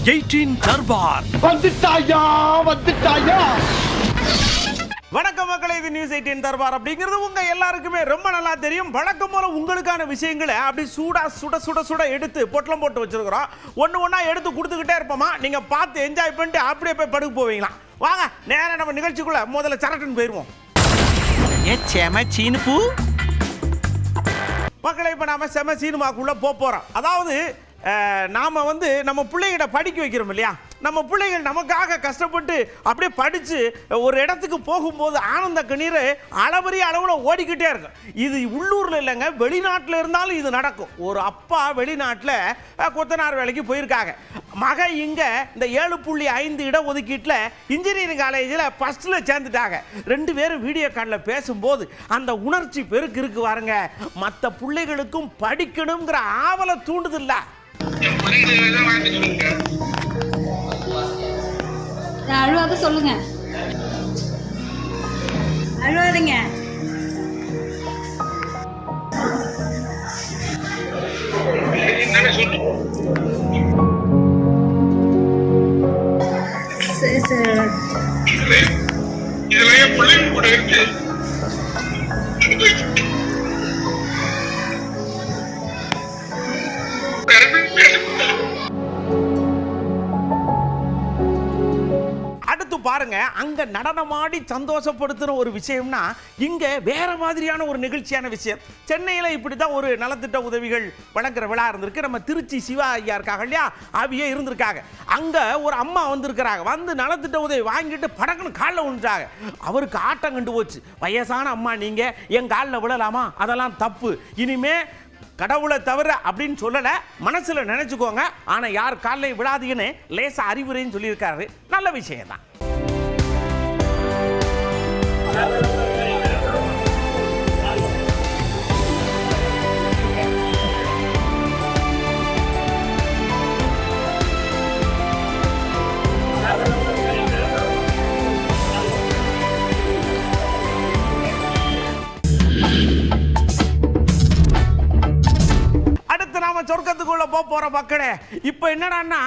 18 தர்பார் வந்துட்டாயா. வணக்கம் மக்களே, இது நியூஸ் 18 தர்பார் அப்படிங்கிறது உங்க எல்லாருக்குமே ரொம்ப நல்லா தெரியும். வழக்கம் போல உங்களுக்கான விஷயங்களை அப்படி சுட எடுத்து பொட்டலம் போட்டு வச்சிருக்கிறோம். ஒண்ணா எடுத்து கொடுத்துக்கிட்டே இருப்போமா, நீங்க பார்த்து என்ஜாய் பண்ணிட்டு அப்படியே போய் படுக்க போவீங்களா? வாங்க நேரா நம்ம நிகழ்ச்சிக்குள்ள முதல்ல சரட்டுன்னு போயிருவோம். மக்களை இப்ப நாம செம சீனுமாக்குள்ள போறோம். அதாவது நாம நம்ம பிள்ளைகளை படிக்க வைக்கிறோம் இல்லையா, நம்ம பிள்ளைகள் நமக்காக கஷ்டப்பட்டு அப்படியே படித்து ஒரு இடத்துக்கு போகும்போது ஆனந்த கண்ணீர் அளவரிய அளவில் ஓடிக்கிட்டே இருக்கும். இது உள்ளூரில் இல்லைங்க, வெளிநாட்டில் இருந்தாலும் இது நடக்கும். ஒரு அப்பா வெளிநாட்டில் கொத்தனார் வேலைக்கு போயிருக்காங்க. மக இங்கே இந்த 7.5 இடஒதுக்கீட்டில் இன்ஜினியரிங் காலேஜில் ஃபஸ்ட்டில் சேர்ந்துட்டாங்க. 2 பேரும் வீடியோ காலில் பேசும்போது அந்த உணர்ச்சி பெருக்கு இருக்கு பாருங்க. மற்ற பிள்ளைகளுக்கும் படிக்கணுங்கிற ஆவலை தூண்டுதில்லை. அழுவாத சொல்லுங்க, அழுவாதீங்க. சரி சரி, இதுல என் பிள்ளைங்க கூட இருக்கு. அடுத்து பாருங்க, அங்க நடனமாடி சந்தோஷப்படுத்துற ஒரு விஷயம்னா இங்க வேற மாதிரியான ஒரு நிகழ்ச்சியான விஷயம். சென்னையில இப்படிதான் ஒரு நலத்திட்ட உதவிகள் வழங்குற விழா இருந்திருக்கு. நம்ம திருச்சி சிவா ஐயா இருக்காங்க இல்லையா, அவியே இருந்திருக்காங்க. அங்க ஒரு அம்மா வந்திருக்கிறாங்க. வந்து நலத்திட்ட உதவி வாங்கிட்டு படக்குன்னு காலில் விழுந்துட்டாங்க. அவருக்கு ஆட்டம் கண்டு போச்சு. வயசான அம்மா, நீங்க என் காலில் விழலாமா, அதெல்லாம் தப்பு, இனிமே கடவுளை தவிர அப்படின்னு சொல்லல, மனசுல நினைச்சுக்கோங்க, ஆனா யார் காலையை விழாதீங்கன்னு லேசா அறிவுரைன்னு சொல்லியிருக்காரு. நல்ல விஷயம் தான். சொர்க்கத்துக்குள்ள போற மக்களே, இப்ப என்னடான்னா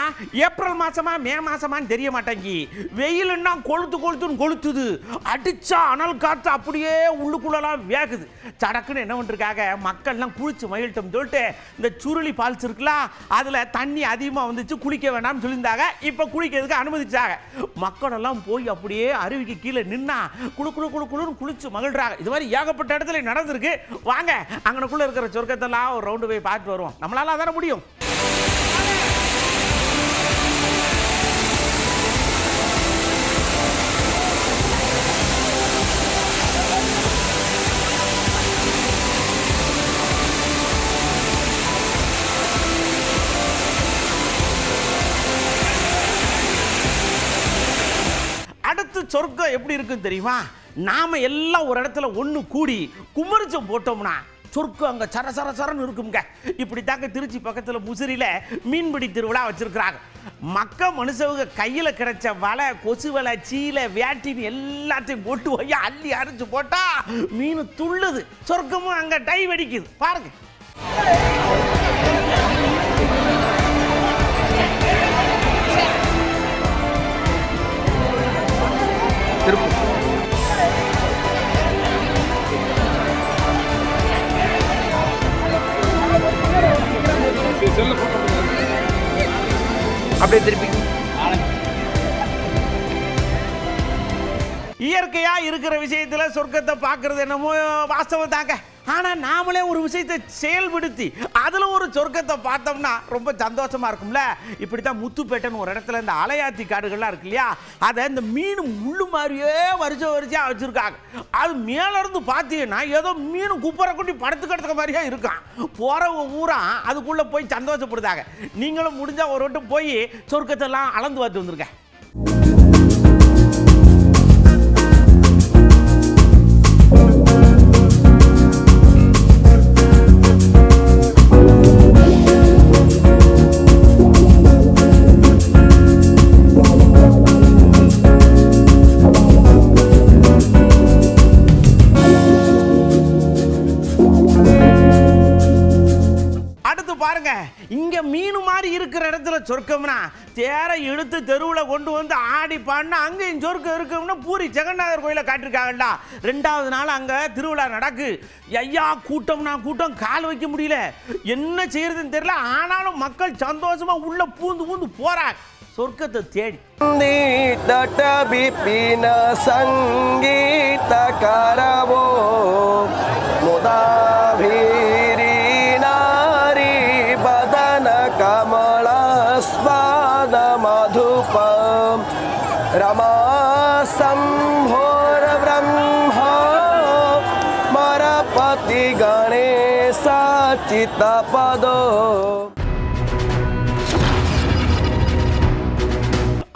ஏப்ரல் மாசமா மே மாசமான்னு தெரிய மாட்டேங்கி, வெயில்னா கொளுத்துன்னு கொளுத்துது, அடிச்சா அனல் காத்து அப்படியே உள்ளுக்குள்ளலாம் வேகுது. சடக்குன்னு என்ன பண்ணிருக்காங்க, மக்கள்லாம் குளிச்சு மகிழ்ட்டும் சொல்லிட்டு இந்த சுருளி பால்ஸ் இருக்குல்ல, அதுல தண்ணி அதிகமா வந்துச்சு, குளிக்க வேண்டாம்னு சொல்லியிருந்தாங்க. இப்ப குளிக்கிறதுக்கு அனுமதிச்சாங்க. மக்கள் எல்லாம் போய் அப்படியே அருவிக்கு கீழே நின்னா குளுன்னு குளிச்சு மகிழ்றாங்க. இது மாதிரி ஏகப்பட்ட இடத்துல நடந்திருக்கு. வாங்க அங்கனக்குள்ள இருக்கிற சொர்க்கத்தெல்லாம் ஒரு ரவுண்டு போய் பார்த்து வருவோம். நம்மளால அதான முடியும். அடுத்து சொர்க்கம் எப்படி இருக்குன்னு தெரியுமா? நாம எல்லாம் ஒரு இடத்துல ஒண்ணு கூடி குமரிச்சம் போட்டோம்னா சொர்க்கம் அங்க சரசரன்னு இருக்குங்க. இப்படி தாங்க திருச்சி பக்கத்துல முசிறியில மீன்பிடி திருவிழா வச்சிருக்கிறாங்க. மனுஷவங்க கையில கிடைச்ச வலை, கொசு வலை, சீலை, வேட்டின்னு எல்லாத்தையும் போட்டு போய் அள்ளி அரைச்சு போட்டா மீன் துள்ளுது. சொர்க்கமும் அங்க டை வெடிக்குது பாருங்க. அப்படியே திருப்பி இயற்கையா இருக்கிற விஷயத்துல சொர்க்கத்தை பார்க்கறது என்னமோ வாஸ்தவம் தாங்க. ஆனா நாமளே ஒரு விஷயத்தை செயல்படுத்தி அதுல ஒரு சொர்க்கத்தை பார்த்தோம்னா ரொம்ப சந்தோஷமா இருக்கும்ல. இப்படித்தான் முத்துப்பேட்டைன்னு ஒரு இடத்துல இந்த அலையாத்தி காடுகள்லாம் இருக்கு இல்லையா, அதை இந்த மீன் முள்ளு மாதிரியே வரிசையா வச்சிருக்காங்க. அது மேல இருந்து பார்த்தீங்கன்னா ஏதோ மீன் குப்பரை கொட்டி படுத்துக்கிறதுக்கு மாதிரியே இருக்கான். போறவங்க ஊரா அதுக்குள்ள போய் சந்தோஷப்படுதாங்க. நீங்களும் முடிஞ்சா ஒரு வட்டம் போய் சொர்க்கத்தை எல்லாம் அளந்து பார்த்து வந்துருங்க. சொர்க்கம்னா தேரை இழுத்து தெருவில் கொண்டு வந்து ஆடி பாடினா அங்கேயும் சொர்க்கம் இருக்கும்னு பூரி ஜெகநாதர் கோயிலை காட்டிருக்காங்கடா. 2வது நாள் அங்கே திருவிழா நடக்கு. ஐயா கூட்டம்னா கூட்டம், கால் வைக்க முடியல, என்ன செய்யறதுன்னு தெரியல. ஆனாலும் மக்கள் சந்தோஷமா உள்ள பூந்து போறாங்க சொர்க்கத்தை தேடி. ಸಂಗೀತ ಕರವೋ ಮುದಾಭೀರಿ ನಾರಿ ಬದನ ಕಮಲ ಸ್ವಾದ ಮಧುಪ ರಮಾ ಸಂಭೋರ ಬ್ರಹ್ಮ ಮರಪತಿ ಗಣೇಶ ಚಿತ್ತ ಪದೋ.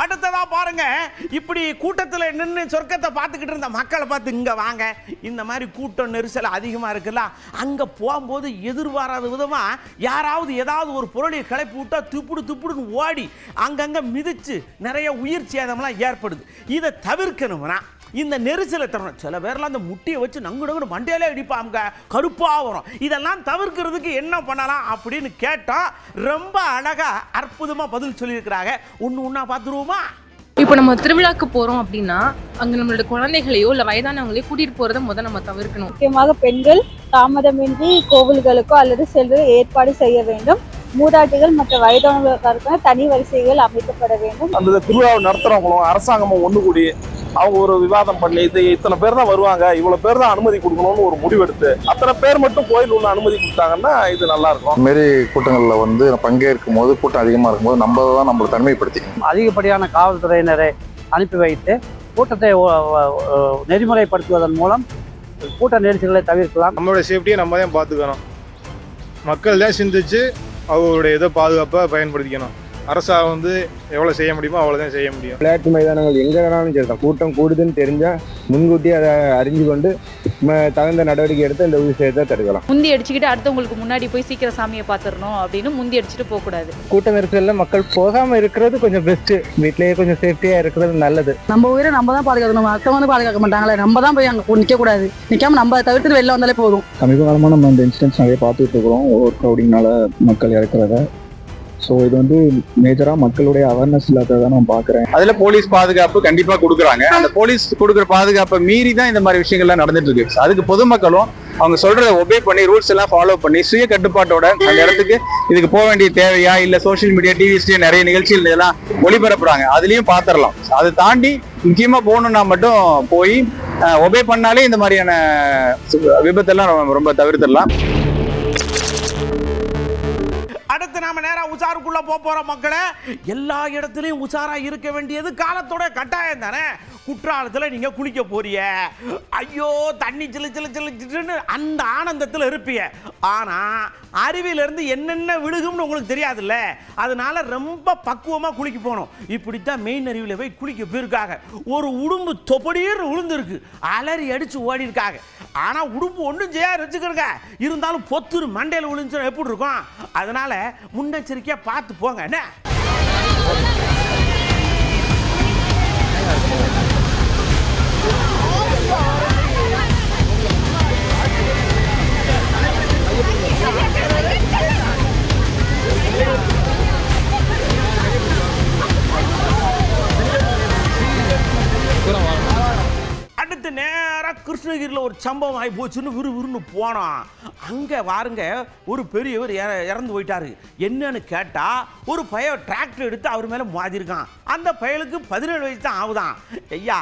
அடுத்ததா பாருங்க, இப்படி கூட்டத்தில் நின்று சொர்க்கத்தை பார்த்துக்கிட்டு இருந்த மக்களை பார்த்து இங்க வாங்க, இந்த மாதிரி கூட்டம் நெரிசல் அதிகமா இருக்குல்ல, அங்க போகும்போது எதிர்பாராத விதமா யாராவது ஏதாவது ஒரு பொருளை கிளப்பி விட்டா துப்புடுன்னு ஓடி அங்கங்க மிதிச்சு நிறைய உயிர் சேதம்லாம் ஏற்படுது. இதை தவிர்க்கணும்னா இந்த நெரிசலை தரணும். சில பேர்லாம் அந்த முட்டியை வச்சு நங்கு மண்டையிலே அடிப்பாங்க, கடுப்பாக வரும். இதெல்லாம் தவிர்க்கிறதுக்கு என்ன பண்ணலாம் அப்படின்னு கேட்டால் ரொம்ப அழகா அற்புதமாக பதில் சொல்லியிருக்கிறாங்க. ஒன்றா பார்த்துருவோமா? இப்போ நம்ம திருவிழாக்கு போறோம் அப்படின்னா அங்க நம்மளோட குழந்தைகளையோ இல்ல வயதானவங்களையோ கூட்டிட்டு போறதை நம்ம தவிர்க்கணும். முக்கியமாக பெண்கள் தாமதமின்றி கோவில்களுக்கோ அல்லது செல்வ ஏற்பாடு செய்ய வேண்டும். மூதாட்டிகள் மற்ற வயதானவர்களுக்கான தனி வரிசைகள் அமைக்கப்பட வேண்டும். அந்த திருவிழாவை நடத்துறவங்களும் அரசாங்கமும் ஒன்று கூடி அவங்க ஒரு விவாதம் பண்ணி இத்தனை பேர் தான் வருவாங்க, இவ்வளவு பேர் தான் அனுமதி கொடுக்கணும்னு ஒரு முடிவெடுத்து அத்தனை பேர் மட்டும் கோயில் உள்ள அனுமதி கொடுத்தாங்கன்னா இது நல்லா இருக்கும். இந்த மாதிரி கூட்டங்களில் பங்கேற்கும் போது கூட்டம் அதிகமாக இருக்கும்போது நம்ம தான் நம்மளை தனிமைப்படுத்தி அதிகப்படியான காவல்துறையினரை அனுப்பி வைத்து கூட்டத்தை நெறிமுறைப்படுத்துவதன் மூலம் கூட்ட நெரிசல்களை தவிர்க்கலாம். நம்மளோட சேஃப்டியை நம்ம தான் பார்த்துக்கணும். மக்கள் தான் சிந்திச்சு அவங்களுடைய இதை பாதுகாப்பை பயன்படுத்திக்கணும். அரசாங்கம் எவ்வளோ செய்ய முடியுமோ அவ்வளோதான் செய்ய முடியும். விளையாட்டு மைதானங்கள் எங்கே வேணாலும் சரி, கூட்டம் கூடுதுன்னு தெரிஞ்சால் முன்கூட்டியே அதை அறிஞ்சு கொண்டு தகுந்த நடவடிக்கை எடுத்து இந்த விஷயத்தை தடுக்கலாம். முந்தி அடிச்சுக்கிட்டு அடுத்தவங்களுக்கு முன்னாடி போய் சீக்கிரம் சாமியை பார்த்துடணும் அப்படின்னு முந்தி அடிச்சுட்டு போகக்கூடாது. கூட்ட நெரிசலில் மக்கள் போகாமல் இருக்கிறது கொஞ்சம் பெஸ்ட்டு. வீட்டிலேயே கொஞ்சம் சேஃப்டியாக இருக்கிறது நல்லது. நம்ம உயிரை நம்ம தான் பாதுகாக்கணும், மற்றவங்க பாதுகாக்க மாட்டாங்களே. நம்ம தான் போய் அங்கே நிற்கக்கூடாது. நிற்காம நம்ம தவிர்த்துட்டு வெளில வந்தாலே போதும். சமீப காலமாக நம்ம இந்த இன்சிடென்ட்ஸ் நிறைய பார்த்துட்டு இருக்கிறோம், ஓவர் க்ரௌடிங்னால மக்கள் இறக்குறத. ஸோ இது மேஜராக மக்களுடைய அவேர்னஸ் இல்லாததை நான் பார்க்குறேன். அதில் போலீஸ் பாதுகாப்பு கண்டிப்பாக கொடுக்குறாங்க. அந்த போலீஸ் கொடுக்குற பாதுகாப்பை மீறி தான் இந்த மாதிரி விஷயங்கள்லாம் நடந்துட்டு இருக்கு. அதுக்கு பொதுமக்களும் அவங்க சொல்றதை ஒபே பண்ணி ரூல்ஸ் எல்லாம் ஃபாலோ பண்ணி சுய கட்டுப்பாட்டோட அந்த இடத்துக்கு இதுக்கு போக வேண்டிய தேவையா, இல்லை சோஷியல் மீடியா டிவிஸ்லேயே நிறைய நிகழ்ச்சிகள் இதெல்லாம் ஒளிபரப்புறாங்க, அதுலேயும் பார்த்துடலாம். அதை தாண்டி முக்கியமாக போகணுன்னா மட்டும் போய் ஒபே பண்ணாலே இந்த மாதிரியான விபத்தெல்லாம் ரொம்ப தவிர்த்திடலாம். அடுத்து நாம நேரா உசாருக்குள்ள போறோம். மக்களே, எல்லா இடத்துலயும் உசாரா இருக்க வேண்டியது காலத்தோட கட்டாயம் தானே. குற்றாலத்துல நீங்க குளிக்க போறிய, ஐயோ தண்ணி சிலு அந்த ஆனந்தத்தில் இருப்பீங்க. ஆனா அருவியில இருந்து என்னென்ன விழுகும்னு உங்களுக்கு தெரியாதுல்ல. அதனால ரொம்ப பக்குவமா குளிக்க போகணும். இப்படித்தான் மெயின் அருவியில போய் குளிக்க போயிருக்காங்க. ஒரு உடும்பு தொப்படின்னு விழுந்துருக்கு, அலறி அடிச்சு ஓடி இருக்காங்க. ஆனா உடும்பு ஒன்றும் செய்யாது வச்சுக்கிறங்க, இருந்தாலும் பொத்துரு மண்டையில் விழுந்துச்சுன்னா எப்படி இருக்கும். அதனால முன்னெச்சரிக்கையா பார்த்து போங்க. என்ன அடுத்து நேரா கிருஷ்ணகிரியில் ஒரு சம்பவம் ஆகி போச்சுன்னு விறுவிறுன்னு போனோம். அங்கே வாருங்க, ஒரு பெரியவர் இறந்து போயிட்டாரு. என்னன்னு கேட்டால் ஒரு பையன் டிராக்டர் எடுத்து அவர் மேலே மோதிருக்கான். அந்த பையனுக்கு 17 வயசு தான் ஆகுதான். ஐயா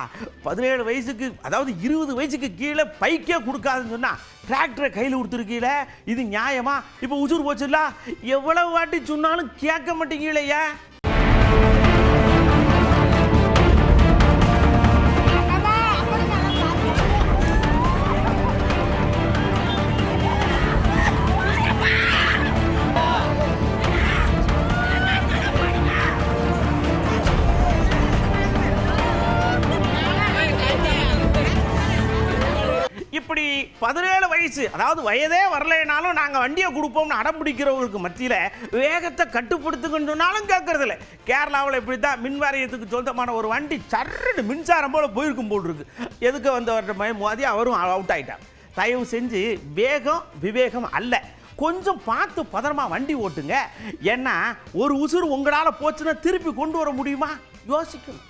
17 வயசுக்கு, அதாவது 20 வயசுக்கு கீழே பைக்கே கொடுக்காதுன்னு சொன்னால் டிராக்டரை கையில் கொடுத்துருக்கீங்களே, இது நியாயமா? இப்போ உசுர் போச்சுல்ல, எவ்வளவு வாட்டி சொன்னாலும் கேட்க மாட்டேங்கலையா. இப்படி 17 வயசு, அதாவது வயதே வரலைனாலும் நாங்கள் வண்டியை கொடுப்போம்னு அடம்பிடிக்கிறவங்களுக்கு மத்தியில் வேகத்தை கட்டுப்படுத்துங்கன்னு சொன்னாலும் கேட்கறது இல்லை. கேரளாவில் இப்படி தான் மின் வாரியத்துக்கு சொந்தமான ஒரு வண்டி சர்ன்னு மின்சாரம் போல் போயிருக்கும் போல் இருக்கு. எதுக்கு வந்தவர்கிட்ட மோதி அவரும் அவுட் ஆகிட்டார். தயவு செஞ்சு வேகம் விவேகம் அல்ல, கொஞ்சம் பார்த்து பத்திரமா வண்டி ஓட்டுங்க. ஏன்னா ஒரு உசுறு உங்களால் போச்சுன்னா திருப்பி கொண்டு வர முடியுமா? யோசிக்கணும்.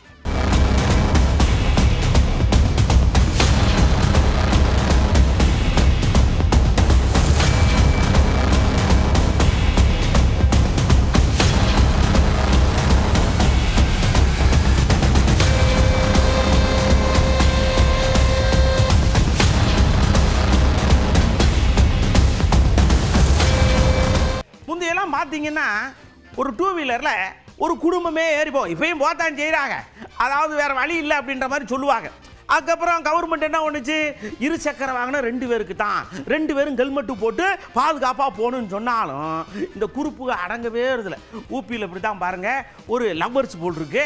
முந்தையெல்லாம் பார்த்தீங்கன்னா ஒரு 2 வீலரில் ஒரு குடும்பமே ஏறிப்போம். இப்பயும் போத்தான் செய்கிறாங்க. அதாவது வேறு வழி இல்லை அப்படின்ற மாதிரி சொல்லுவாங்க. அதுக்கப்புறம் கவர்மெண்ட் என்ன ஒன்றுச்சு, 2 சக்கர வாங்கினா 2 பேருக்கு தான், 2 பேரும் ஹெல்மெட்டு போட்டு பாதுகாப்பாக போகணுன்னு சொன்னாலும் இந்த குறுப்பு அடங்கவே வருதில்ல. ஊபியில் இப்படி தான் பாருங்கள், ஒரு லவ்வர்ஸ் போட்டிருக்கு,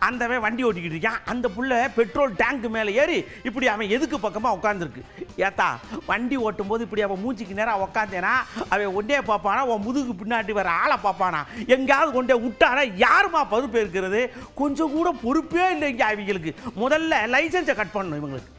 அந்தவன் வண்டி ஓட்டிக்கிட்டு இருக்கான். அந்த புள்ள பெட்ரோல் டேங்க் மேலே ஏறி இப்படி அவன் எதுக்கு பக்கமாக உட்காந்துருக்கு. ஏத்தா வண்டி ஓட்டும் போது இப்படி அவன் மூச்சுக்கு நேரம் உட்காந்தேனா அவன் ஒன்றே பார்ப்பானா, உன் முதுகு பின்னாடி வர ஆளை பார்ப்பானா, எங்கேயாவது கொண்டே விட்டானா யாருமா பொறுப்பு இருக்கிறது? கொஞ்சம் கூட பொறுப்பே இல்லைங்க அவங்களுக்கு. முதல்ல லைசன்ஸை கட் பண்ணணும் இவங்களுக்கு.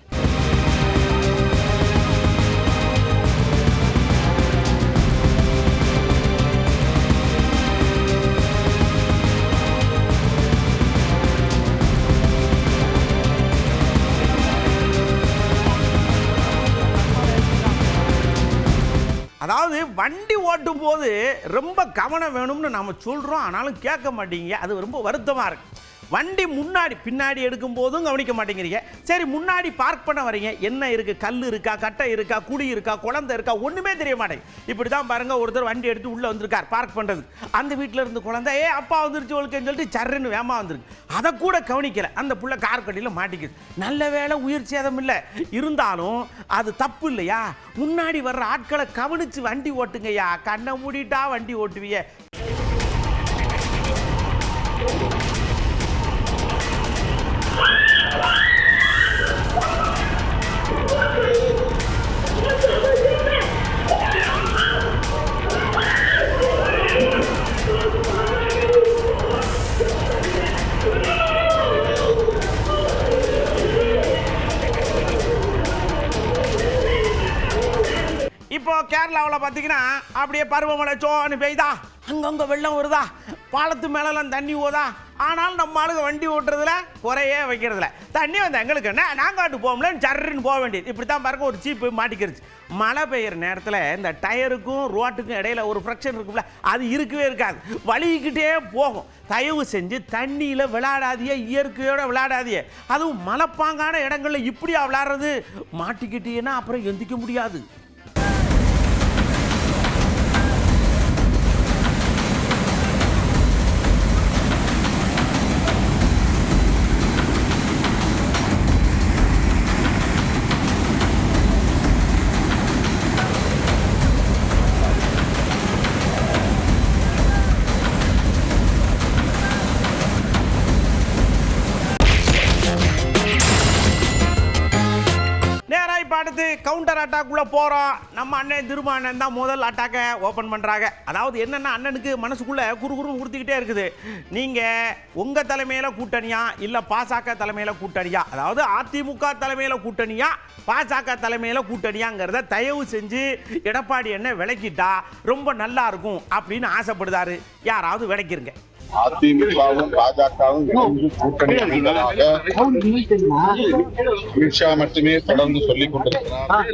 அதாவது வண்டி ஓட்டும் போது ரொம்ப கவனம் வேணும்னு நம்ம சொல்கிறோம், ஆனாலும் கேட்க மாட்டீங்க. அது ரொம்ப வருத்தமாக இருக்கு. வண்டி முன்னாடி பின்னாடி எடுக்கும் போதும் கவனிக்க மாட்டேங்கிறீங்க. சரி, முன்னாடி பார்க் பண்ண வரீங்க, என்ன இருக்குது, கல் இருக்கா, கட்டை இருக்கா, குழி இருக்கா, குழந்தை இருக்கா, ஒன்றுமே தெரிய மாட்டேங்குது. இப்படி தான் பாருங்கள், ஒருத்தர் வண்டி எடுத்து உள்ளே வந்திருக்கார் பார்க் பண்ணுறது. அந்த வீட்டில் இருந்து குழந்தை அப்பா வந்துருச்சு ஒழுக்கன்னு சொல்லிட்டு சர்ன்னு வேமா வந்துருக்கு. அதை கூட கவனிக்கலை. அந்த புள்ள கார் கட்டியில் மாட்டிக்குது. நல்ல வேலை உயிர் சேதம் இல்லை. இருந்தாலும் அது தப்பு இல்லையா? முன்னாடி வர்ற ஆட்களை கவனித்து வண்டி ஓட்டுங்கய்யா. கண்ணை மூடிட்டா வண்டி ஓட்டுவிய. இப்போ கேரளாவில் பார்த்தீங்கன்னா அப்படியே பருவமழை சோன்னு பெய்தா, அங்கங்கே வெள்ளம் வருதா, பாலத்து மேலெல்லாம் தண்ணி ஓதா. ஆனாலும் நம்ம ஆளுங்க வண்டி ஓட்டுறதுல குறையே வைக்கிறதில்ல. தண்ணி வந்து எங்களுக்கு என்ன, நாங்காட்டு போகலன்னு சர்ன்னு போக வேண்டியது. இப்படி தான் பாருங்க, ஒரு சீப்பு மாட்டிக்கிருச்சு. மழை பெய்கிற நேரத்தில் இந்த டயருக்கும் ரோட்டுக்கும் இடையில ஒரு ஃப்ரிக்ஷன் இருக்குல்ல, அது இருக்கவே இருக்காது, வலிக்கிட்டே போகும். தயவு செஞ்சு தண்ணியில் விளையாடாதியே, இயற்கையோடு விளையாடாதியே. அதுவும் மலைப்பாங்கான இடங்களில் இப்படியா விளையாடுறது? மாட்டிக்கிட்டீங்கன்னா அப்புறம் எந்திக்க முடியாது. அடுத்து கவுண்டர் அட்டாக்குள்ளே போகிறோம். நம்ம அண்ணன் திரும்ப அண்ணன் தான் முதல் அட்டாக்கை ஓப்பன் பண்ணுறாங்க. அதாவது என்னென்னா, அண்ணனுக்கு மனசுக்குள்ளே குறுகுறுன்னு உறுத்திக்கிட்டே இருக்குது. நீங்கள் உங்கள் தலைமையில் கூட்டணியா இல்லை பாசக தலைமையில் கூட்டணியா, அதாவது அதிமுக தலைமையில் கூட்டணியா பாசக தலைமையில் கூட்டணியாங்கிறத தயவு செஞ்சு எடப்பாடி அண்ணன் விளக்கிட்டா ரொம்ப நல்லா இருக்கும் அப்படின்னு ஆசைப்படுதாரு. யாராவது விளக்கிருங்க. அதிமுகவும் பாஜகவும் இணைந்து கூட்டணி அமைந்ததாக அமித்ஷா மட்டுமே தொடர்ந்து சொல்லிக் கொண்டிருக்கிறார்.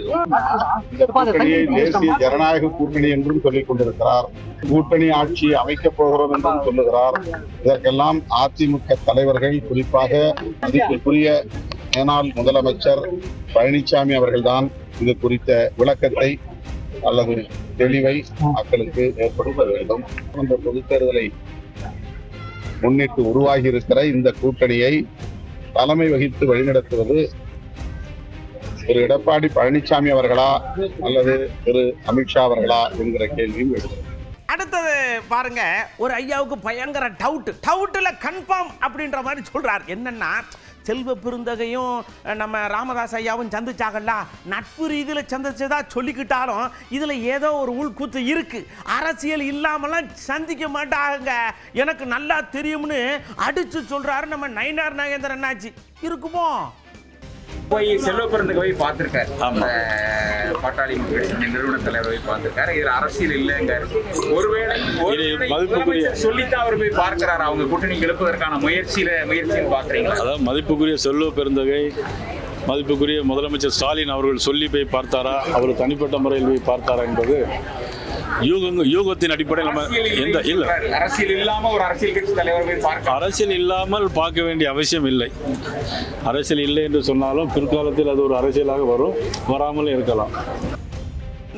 இந்த கூட்டணியை தேசிய ஜனநாயக கூட்டணி என்றும் சொல்லிக் கொண்டிருக்கிறார். கூட்டணி ஆட்சி அமைக்கப் போகிறோம் என்றும் சொல்லுகிறார். இதற்கெல்லாம் அதிமுக தலைவர்கள், குறிப்பாக மதிப்பிற்குரிய முன்னாள் முதலமைச்சர் பழனிசாமி அவர்கள்தான் இது குறித்த விளக்கத்தை அல்லது தெளிவை மக்களுக்கு ஏற்படுத்த வேண்டும். அந்த பொதுத் தேர்தலை முன்னிட்டு உருவாகி இருக்கிற இந்த கூட்டணியை தலைமை வகித்து வழிநடத்துவது திரு எடப்பாடி பழனிசாமி அவர்களா அல்லது திரு அமித்ஷா அவர்களா என்கிற கேள்வியும் எழுதுகிறது. அடுத்தது பாருங்க, ஒரு ஐயாவுக்கு பயங்கர டவுட்ல கன்ஃபார்ம் அப்படின்ற மாதிரி சொல்றார். என்னன்னா, செல்வ பெருந்தகையும் நம்ம ராமதாஸ் ஐயாவும் சந்திச்சாகல்ல, நட்பு ரீதியில் சந்திச்சதா சொல்லிக்கிட்டாலும் இதில் ஏதோ ஒரு உள்கூத்து இருக்கு. அரசியல் இல்லாமலாம் சந்திக்க மாட்டாங்க, எனக்கு நல்லா தெரியும்னு அடிச்சு சொல்றாரு நம்ம நயினார் நாகேந்திரன் அண்ணாச்சி. இருக்குமோ? போய் செல்வ பெருந்தகவை பார்த்திருக்காரு, பாட்டாளி மக்கள் கட்சி நிறுவன தலைவர் போய் பார்த்திருக்காரு. இதுல அரசியல் இல்லைங்காரு. ஒருவேளை சொல்லித்தான் அவர் போய் பார்க்கிறாரு. அவங்க கூட்டணி எழுப்பதற்கான முயற்சின்னு பாக்குறீங்களா? அதாவது மதிப்புக்குரிய செல்வ பெருந்தகை, மதிப்புக்குரிய முதலமைச்சர் ஸ்டாலின் அவர்கள் சொல்லி போய் பார்த்தாரா, அவர் தனிப்பட்ட முறையில் போய் பார்த்தாரா என்பது யூகத்தின் அடிப்படையில் நம்ம அரசியல் இல்லாம ஒரு அரசியல் கட்சி தலைவர் போய் பார்க்க, அரசியல் இல்லாமல் பார்க்க வேண்டிய அவசியம் இல்லை. அரசியல் இல்லை என்று சொன்னாலும் பிற்காலத்தில் அது ஒரு அரசியலாக வரும், வராமல் இருக்கலாம்.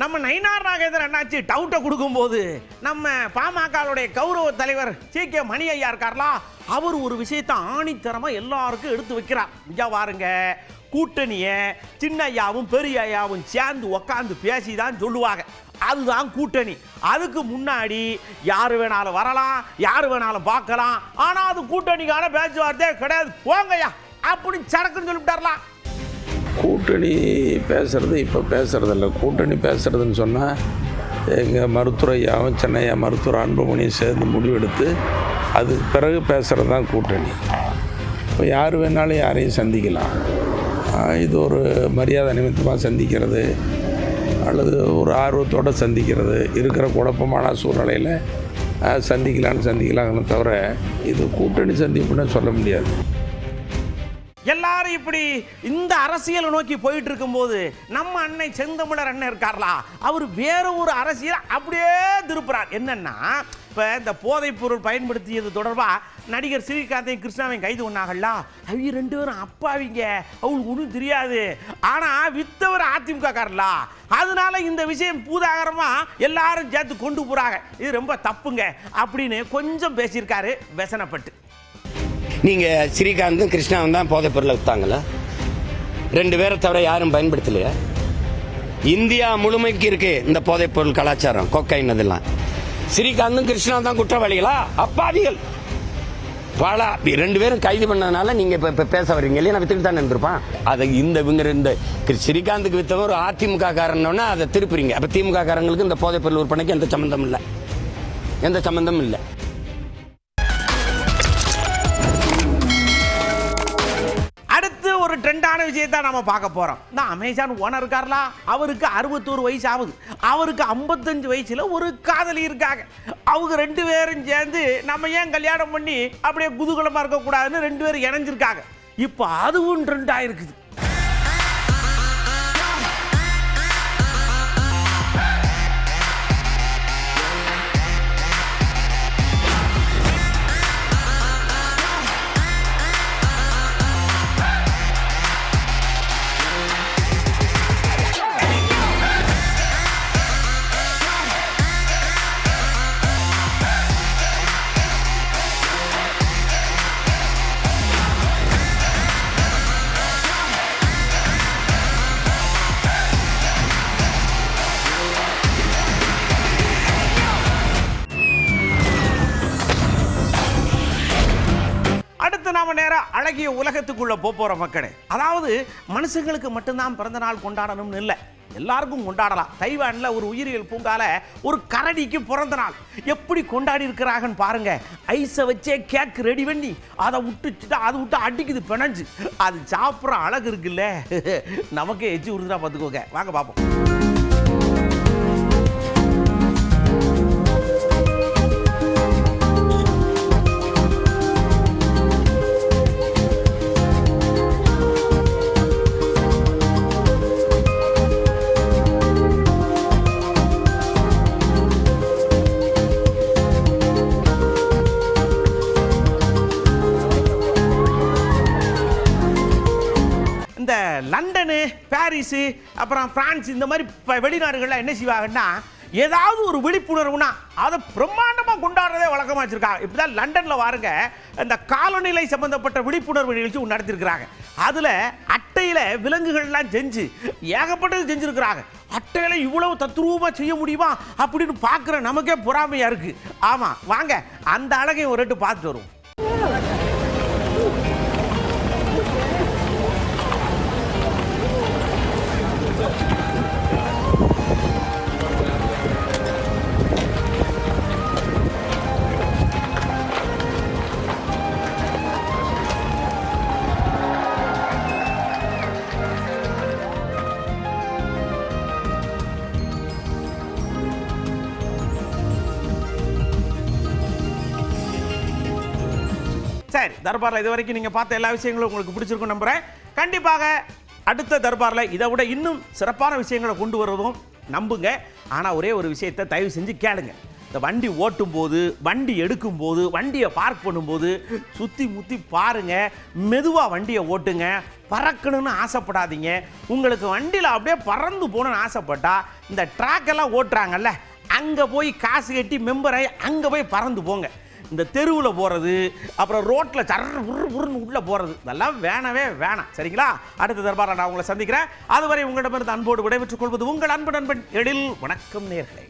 நம்ம நயினார் நாகேந்திரன் அண்ணாச்சி டவுட்டை கொடுக்கும்போது நம்ம பாமகவுடைய கௌரவ தலைவர் கே மணி ஐயா இருக்கார்லா, அவர் ஒரு விஷயத்தை ஆணித்தரமாக எல்லாருக்கும் எடுத்து வைக்கிறார். இங்கே பாருங்க, கூட்டணியை சின்ன ஐயாவும் பெரிய ஐயாவும் சேர்ந்து உக்காந்து பேசி தான் சொல்லுவாங்க, அதுதான் கூட்டணி. அதுக்கு முன்னாடி யார் வேணாலும் வரலாம், யார் வேணாலும் பார்க்கலாம், ஆனால் அது கூட்டணிக்கான பேச்சுவார்த்தையே கிடையாது, போங்கய்யா அப்படின்னு சடக்குன்னு சொல்லிவிட்டார்லாம். கூட்டணி பேசுறது இப்போ பேசுறதில்ல. கூட்டணி பேசுறதுன்னு சொன்னால் எங்கள் மருத்துவரையாவும் சென்னையா மருத்துவர் அன்புமணியும் சேர்ந்து முடிவெடுத்து அதுக்கு பிறகு பேசுகிறது தான் கூட்டணி. இப்போ யார் வேணாலும் யாரையும் சந்திக்கலாம். இது ஒரு மரியாதை நிமித்தமாக சந்திக்கிறது அல்லது ஒரு ஆர்வத்தோடு சந்திக்கிறது, இருக்கிற குழப்பமான சூழ்நிலையில் சந்திக்கலான்னு தவிர இது கூட்டணி சந்திப்புன்னு சொல்ல முடியாது. எல்லாரும் இப்படி இந்த அரசியலை நோக்கி போயிட்டு இருக்கும்போது நம்ம அன்னை செந்தமிழர் அண்ணன் இருக்கார்லா, அவர் வேற ஒரு அரசியல் அப்படியே திருப்புறார். என்னன்னா, இப்போ இந்த போதைப் பொருள் பயன்படுத்தியது தொடர்பாக நடிகர் ஸ்ரீகாந்தையும் கிருஷ்ணாவையும் கைது பண்ணாங்கல்ல, அவங்க 2 பேரும் அப்பாவிங்க, அவங்களுக்கு ஒன்றும் தெரியாது, ஆனால் வித்தவர் அதிமுக காரலா, அதனால இந்த விஷயம் பூதாகரமாக எல்லாரும் சேர்த்து கொண்டு போகிறாங்க, இது ரொம்ப தப்புங்க அப்படின்னு கொஞ்சம் பேசியிருக்காரு व्यसனப்பட்டு. நீங்கள் ஸ்ரீகாந்தும் கிருஷ்ணாவும் தான் போதைப் பொருளை விற்றாங்களா? 2 பேரை தவிர யாரும் பயன்படுத்தலையா? இந்தியா முழுமைக்கு இருக்கு இந்த போதைப் பொருள் கலாச்சாரம், கொக்கைன் அதெல்லாம். ஸ்ரீகாந்தும் கிருஷ்ணாவும் தான் குற்றவாளிகளா? அப்பாவிகள். பல 2 பேரும் கைது பண்ணதுனால நீங்கள் இப்போ பேச வர்றீங்க இல்லையா? நான் வித்துட்டு தான் நின்றுருப்பான். அதை இந்த ஸ்ரீகாந்துக்கு வித்தவன் ஒரு அதிமுக காரன்னா அதை திருப்புறீங்க. அப்போ திமுக காரங்களுக்கு இந்த போதைப் பொருள் விற்பனைக்கு எந்த சம்பந்தமும் இல்லை. ஒரு ட்ரெண்டான விஷயத்தை நாம பார்க்க போறோம். நான் அமேசான் ஓனர் இருக்கார்லா, அவருக்கு 61 வயசு ஆகுது, அவருக்கு 55 வயசுல ஒரு காதலி இருக்காங்க. அவங்க 2 பேரும் சேர்ந்து நம்ம ஏன் கல்யாணம் பண்ணி அப்படியே குதூகலமா இருக்க கூடாதுன்னு 2 பேரும் இணைஞ்சிருக்காங்க. இப்போ அதுவும் ட்ரெண்டா இருக்குது. நாம நேரா அழகிய உலகத்துக்குள்ள போற மக்களே, அதாவது மனுஷங்களுக்கு மட்டும்தான் பிறந்த நாள் கொண்டாடணும்னு இல்லை, எல்லாருக்கும் கொண்டாடலாம். தைவான்ல ஒரு உயிரியல் பூங்கால ஒரு கரடிக்கு பிறந்த நாள் எப்படி கொண்டாடி இருக்கிறாங்கன்னு பாருங்க. ஐஸை வச்சே கேக் ரெடி பண்ணி அதை விட்டு அடிக்குது பிணைஞ்சு, அது சாப்பிட்ற அழகு இருக்குல்ல, நமக்கே எச்சி உறுதுனா பார்த்துக்கோங்க. வாங்க பார்ப்போம். லண்டனு, பாரிஸு, அப்புறம் பிரான்ஸ், இந்த மாதிரி வெளிநாடுகளில் என்ன செய்வாங்கன்னா, ஏதாவது ஒரு விழிப்புணர்வுனா அதை பிரம்மாண்டமாக கொண்டாடுறதே வழக்கமாக வச்சுருக்காங்க. இப்படி தான் லண்டனில் வாருங்க, இந்த காலநிலை சம்பந்தப்பட்ட விழிப்புணர்வு நிகழ்ச்சி ஒன்று நடத்திருக்கிறாங்க. அதில் அட்டையில் விலங்குகள்லாம் செஞ்சு ஏகப்பட்டது செஞ்சுருக்கிறாங்க. அட்டையில் இவ்வளவு தத்ரூபமாக செய்ய முடியுமா அப்படின்னு பார்க்குற நமக்கே பொறாமையாக இருக்குது. ஆமாம், வாங்க அந்த அழகையும் ஒரு ரெட்டு பார்த்துட்டு வருவோம். சரி, தர்பாரில் இது வரைக்கும் நீங்கள் பார்த்த எல்லா விஷயங்களும் உங்களுக்கு பிடிச்சிருக்கும் நம்புகிறேன். கண்டிப்பாக அடுத்த தர்பாரில் இதை விட இன்னும் சிறப்பான விஷயங்களை கொண்டு வருவதும் நம்புங்க. ஆனால் ஒரே ஒரு விஷயத்தை தயவு செஞ்சு கேளுங்க. இந்த வண்டி ஓட்டும் போது, வண்டி எடுக்கும் போது, வண்டியை பார்க் பண்ணும்போது சுற்றி முற்றி பாருங்கள், மெதுவாக வண்டியை ஓட்டுங்க. பறக்கணும்னு ஆசைப்படாதீங்க. உங்களுக்கு வண்டியில் அப்படியே பறந்து போகணுன்னு ஆசைப்பட்டா இந்த ட்ராக்கெல்லாம் ஓட்டுறாங்கல்ல, அங்கே போய் காசு கட்டி மெம்பராகி அங்கே போய் பறந்து போங்க. இந்த தெருவில் போகிறது, அப்புறம் ரோட்டில் உருன்னு உள்ளே போகிறது, இதெல்லாம் வேணவே வேணாம். சரிங்களா? அடுத்த தர்பாரில் நான் உங்களை சந்திக்கிறேன். அதுவரை உங்களிடமிருந்து அன்போடு விடைபெற்றுக் கொள்வது உங்கள் அன்பு நண்பன் எழில். வணக்கம் நேயர்களே.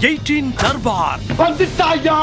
18 தர்பார் வந்துட்டாயா.